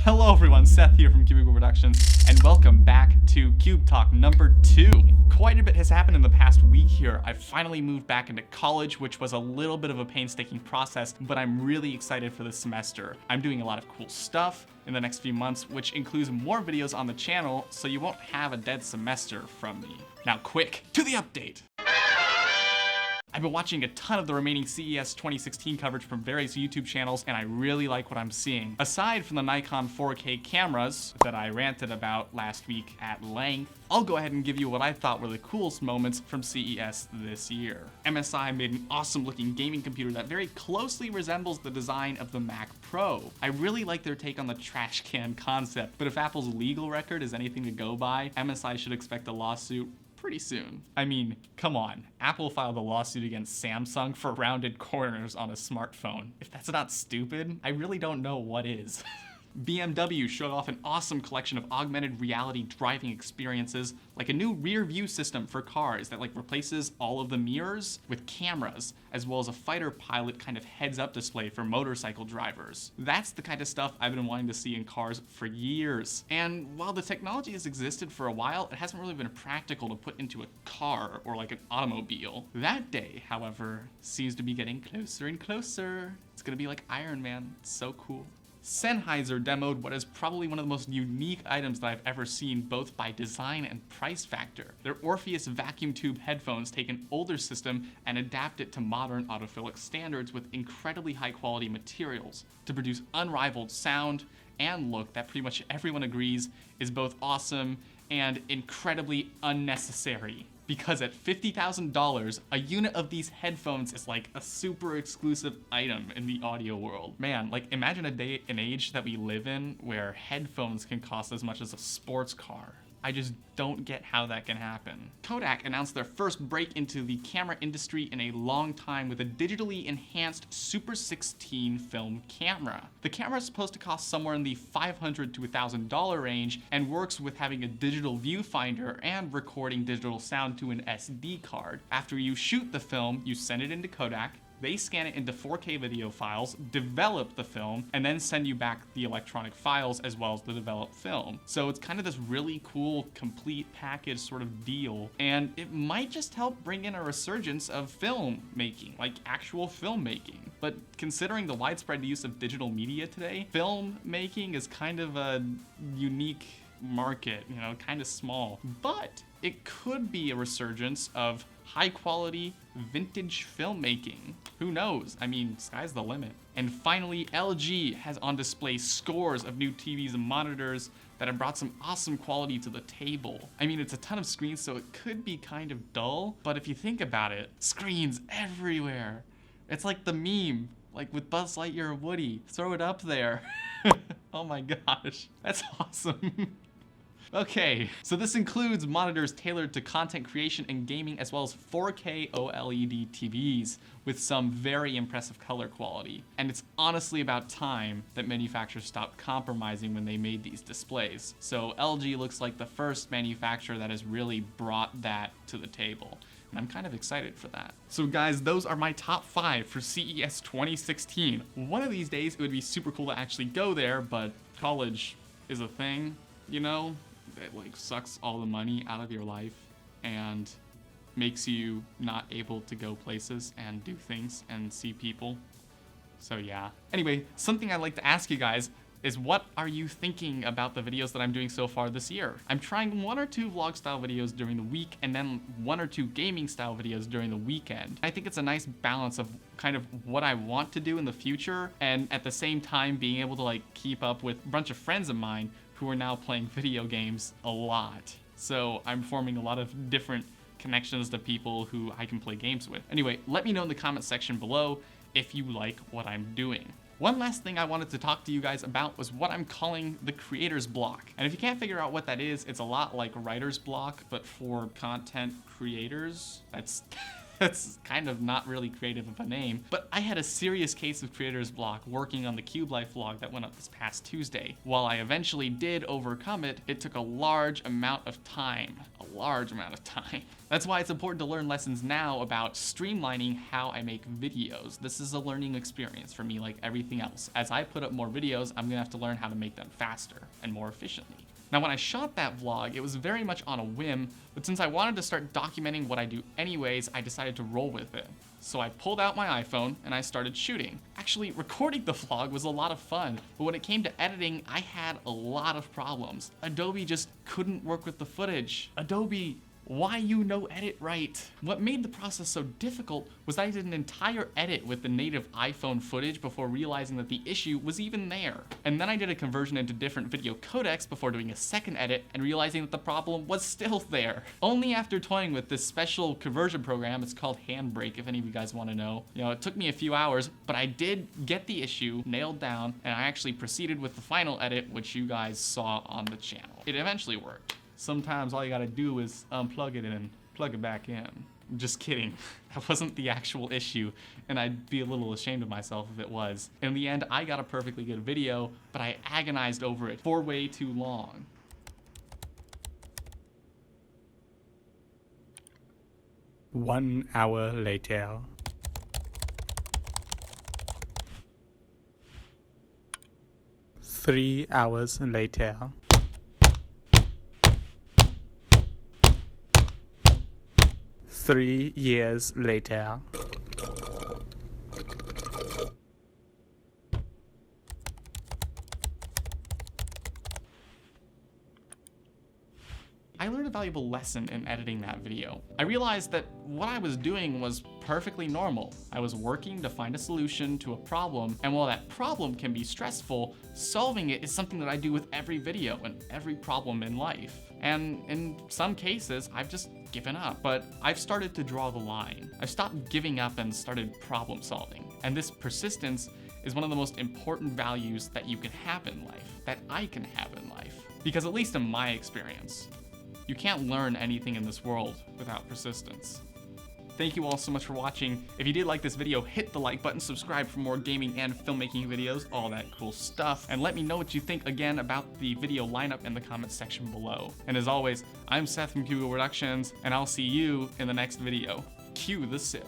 Hello everyone, Seth here from Cubicle Productions, and welcome back to CubeTalk number 2. Quite a bit has happened in the past week here. I finally moved back into college, which was a little bit of a painstaking process, but I'm really excited for this semester. I'm doing a lot of cool stuff in the next few months, which includes more videos on the channel, so you won't have a dead semester from me. Now quick, to the update! I've been watching a ton of the remaining CES 2016 coverage from various YouTube channels, and I really like what I'm seeing. Aside from the Nikon 4K cameras that I ranted about last week at length, I'll go ahead and give you what I thought were the coolest moments from CES this year. MSI made an awesome looking gaming computer that very closely resembles the design of the Mac Pro. I really like their take on the trash can concept, but if Apple's legal record is anything to go by, MSI should expect a lawsuit pretty soon. I mean, come on. Apple filed a lawsuit against Samsung for rounded corners on a smartphone. If that's not stupid, I really don't know what is. BMW showed off an awesome collection of augmented reality driving experiences, like a new rear view system for cars that replaces all of the mirrors with cameras, as well as a fighter pilot kind of heads up display for motorcycle drivers. That's the kind of stuff I've been wanting to see in cars for years. And while the technology has existed for a while, it hasn't really been practical to put into a car or like an automobile. That day, however, seems to be getting closer and closer. It's gonna be like Iron Man. It's so cool. Sennheiser demoed what is probably one of the most unique items that I've ever seen, both by design and price factor. Their Orpheus vacuum tube headphones take an older system and adapt it to modern autophilic standards with incredibly high quality materials to produce unrivaled sound and look that pretty much everyone agrees is both awesome and incredibly unnecessary. Because at $50,000, a unit of these headphones is like a super exclusive item in the audio world. Man, imagine a day and age that we live in where headphones can cost as much as a sports car. I just don't get how that can happen. Kodak announced their first break into the camera industry in a long time with a digitally enhanced Super 16 film camera. The camera is supposed to cost somewhere in the $500 to $1,000 range and works with having a digital viewfinder and recording digital sound to an SD card. After you shoot the film, you send it into Kodak. They scan it into 4K video files, develop the film, and then send you back the electronic files as well as the developed film. So it's kind of this really cool, complete package sort of deal, and it might just help bring in a resurgence of film making, like actual filmmaking. But considering the widespread use of digital media today, film making is kind of a unique market, kind of small. But it could be a resurgence of high quality vintage filmmaking. Who knows? I mean, sky's the limit. And finally, LG has on display scores of new TVs and monitors that have brought some awesome quality to the table. I mean, it's a ton of screens, so it could be kind of dull, but if you think about it, screens everywhere. It's like the meme, with Buzz Lightyear and Woody. Throw it up there. Oh my gosh, that's awesome. Okay, so this includes monitors tailored to content creation and gaming, as well as 4K OLED TVs with some very impressive color quality. And it's honestly about time that manufacturers stopped compromising when they made these displays. So LG looks like the first manufacturer that has really brought that to the table. And I'm kind of excited for that. So guys, those are my top 5 for CES 2016. One of these days, it would be super cool to actually go there, but college is a thing, It sucks all the money out of your life and makes you not able to go places and do things and see people. So yeah. Anyway, something I'd like to ask you guys is, what are you thinking about the videos that I'm doing so far this year? I'm trying 1 or 2 vlog style videos during the week and then 1 or 2 gaming style videos during the weekend. I think it's a nice balance of kind of what I want to do in the future and at the same time being able to keep up with a bunch of friends of mine who are now playing video games a lot. So I'm forming a lot of different connections to people who I can play games with. Anyway, let me know in the comment section below if you like what I'm doing. One last thing I wanted to talk to you guys about was what I'm calling the creator's block. And if you can't figure out what that is, it's a lot like writer's block, but for content creators. That's That's kind of not really creative of a name, but I had a serious case of creator's block working on the Cube Life vlog that went up this past Tuesday. While I eventually did overcome it, it took a large amount of time. That's why it's important to learn lessons now about streamlining how I make videos. This is a learning experience for me like everything else. As I put up more videos, I'm gonna have to learn how to make them faster and more efficiently. Now, when I shot that vlog, it was very much on a whim, but since I wanted to start documenting what I do anyways, I decided to roll with it. So I pulled out my iPhone and I started shooting. Actually, recording the vlog was a lot of fun, but when it came to editing, I had a lot of problems. Adobe just couldn't work with the footage. Adobe, why you no edit right? What made the process so difficult was that I did an entire edit with the native iPhone footage before realizing that the issue was even there. And then I did a conversion into different video codecs before doing a second edit and realizing that the problem was still there. Only after toying with this special conversion program, it's called Handbrake if any of you guys want to know. It took me a few hours, but I did get the issue nailed down, and I actually proceeded with the final edit, which you guys saw on the channel. It eventually worked. Sometimes all you gotta do is unplug it and plug it back in. I'm just kidding. That wasn't the actual issue, and I'd be a little ashamed of myself if it was. In the end, I got a perfectly good video, but I agonized over it for way too long. One hour later. Three hours later. 3 years later. I learned a valuable lesson in editing that video. I realized that what I was doing was perfectly normal. I was working to find a solution to a problem, and while that problem can be stressful, solving it is something that I do with every video and every problem in life. And in some cases, I've just given up, but I've started to draw the line. I've stopped giving up and started problem solving. And this persistence is one of the most important values that you can have in life, that I can have in life. Because at least in my experience, you can't learn anything in this world without persistence. Thank you all so much for watching. If you did like this video, hit the like button, subscribe for more gaming and filmmaking videos, all that cool stuff, and let me know what you think again about the video lineup in the comments section below. And as always, I'm Seth from CubeTalk Productions, and I'll see you in the next video. Cue the sip.